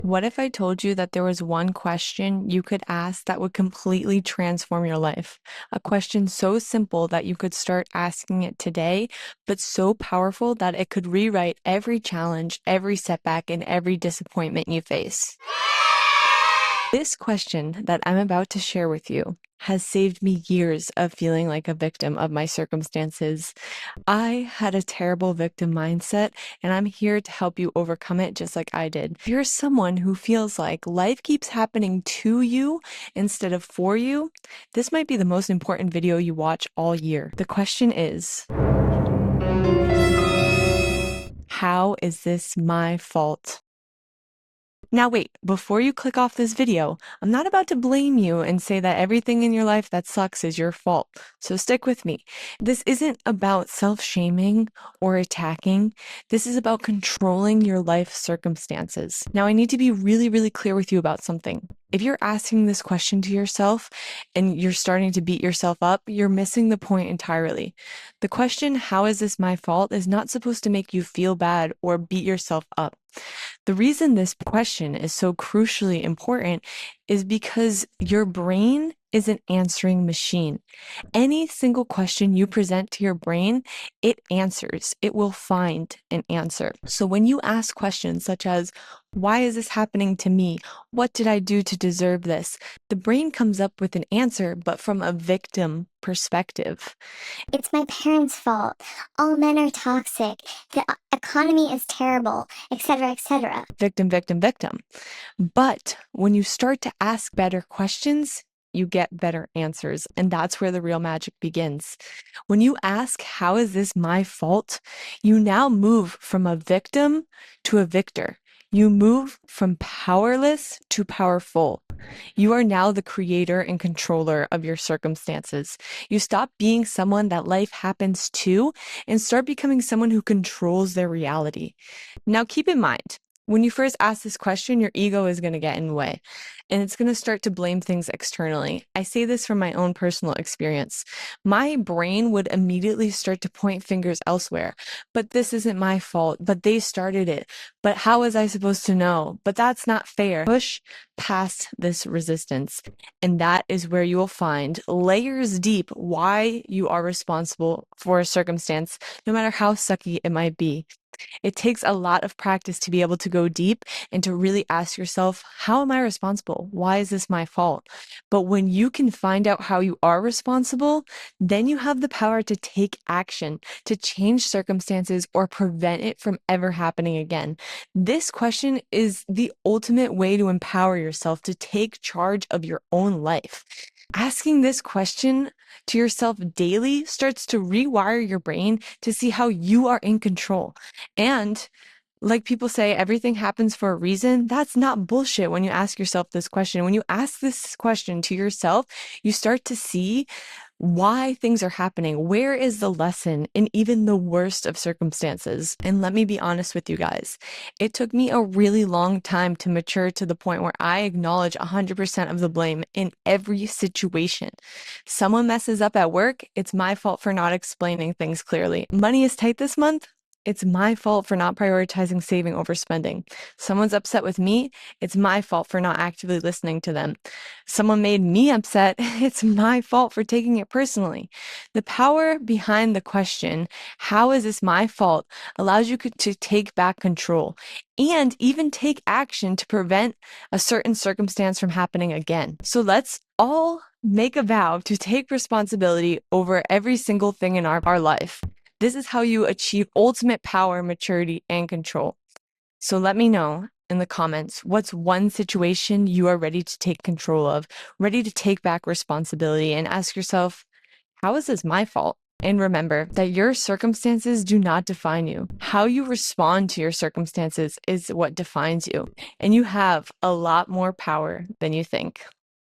What if I told you that there was one question you could ask that would completely transform your life? A question so simple that you could start asking it today, but so powerful that it could rewrite every challenge, every setback, and every disappointment you face. This question that I'm about to share with you has saved me years of feeling like a victim of my circumstances. I had a terrible victim mindset, and I'm here to help you overcome it just like I did. If you're someone who feels like life keeps happening to you instead of for you, this might be the most important video you watch all year. The question is, how is this my fault? Now wait, before you click off this video, I'm not about to blame you and say that everything in your life that sucks is your fault. So stick with me. This isn't about self-shaming or attacking. This is about controlling your life circumstances. Now I need to be really, really clear with you about something. If you're asking this question to yourself and you're starting to beat yourself up, you're missing the point entirely. The question, how is this my fault, is not supposed to make you feel bad or beat yourself up. The reason this question is so crucially important is because your brain is an answering machine. Any single question you present to your brain, it answers. It will find an answer. So when you ask questions such as, why is this happening to me? What did I do to deserve this? The brain comes up with an answer, but from a victim perspective. It's my parents' fault. All men are toxic. The economy is terrible, etc., etc. Victim, victim, victim. But when you start to ask better questions, you get better answers. And that's where the real magic begins. When you ask, how is this my fault? You now move from a victim to a victor. You move from powerless to powerful. You are now the creator and controller of your circumstances. You stop being someone that life happens to and start becoming someone who controls their reality. Now, keep in mind, when you first ask this question, your ego is going to get in the way and it's going to start to blame things externally. I say this from my own personal experience. My brain would immediately start to point fingers elsewhere. But this isn't my fault, but they started it. But how was I supposed to know? But that's not fair. Push past this resistance. And that is where you will find layers deep why you are responsible for a circumstance, no matter how sucky it might be. It takes a lot of practice to be able to go deep and to really ask yourself, how am I responsible? Why is this my fault? But when you can find out how you are responsible, then you have the power to take action, to change circumstances or prevent it from ever happening again. This question is the ultimate way to empower yourself to take charge of your own life. Asking this question to yourself daily starts to rewire your brain to see how you are in control. And like people say, everything happens for a reason. That's not bullshit when you ask yourself this question. When you ask this question to yourself, you start to see why things are happening. Where is the lesson in even the worst of circumstances? And let me be honest with you guys. It took me a really long time to mature to the point where I acknowledge 100% of the blame in every situation. Someone messes up at work, it's my fault for not explaining things clearly. Money is tight this month. It's my fault for not prioritizing saving over spending. Someone's upset with me. It's my fault for not actively listening to them. Someone made me upset. It's my fault for taking it personally. The power behind the question, how is this my fault, allows you to take back control and even take action to prevent a certain circumstance from happening again. So let's all make a vow to take responsibility over every single thing in our life. This is how you achieve ultimate power, maturity, and control. So let me know in the comments, what's one situation you are ready to take control of, ready to take back responsibility, and ask yourself, how is this my fault? And remember that your circumstances do not define you. How you respond to your circumstances is what defines you. And you have a lot more power than you think.